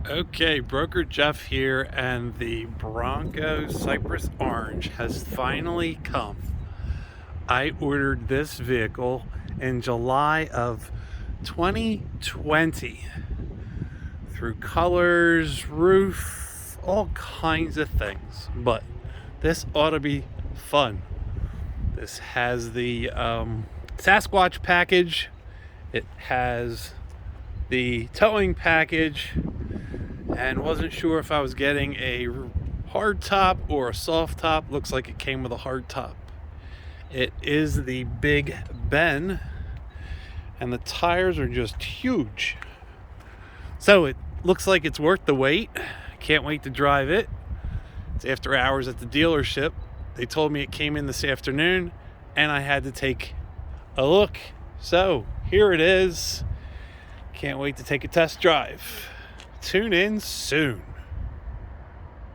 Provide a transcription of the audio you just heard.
Okay, Broker Jeff here, and the Bronco Cypress Orange has finally come. I ordered this vehicle in July of 2020 through colors, roof, all kinds of things. But this ought to be fun. This has the Sasquatch package. It has the towing package, and wasn't sure if I was getting a hard top or a soft top. Looks like it came with a hard top. It is the Big Ben, and the tires are just huge. So it looks like it's worth the wait. Can't wait to drive it. It's after hours at the dealership. They told me it came in this afternoon, and I had to take a look. So here it is. Can't wait to take a test drive. Tune in soon.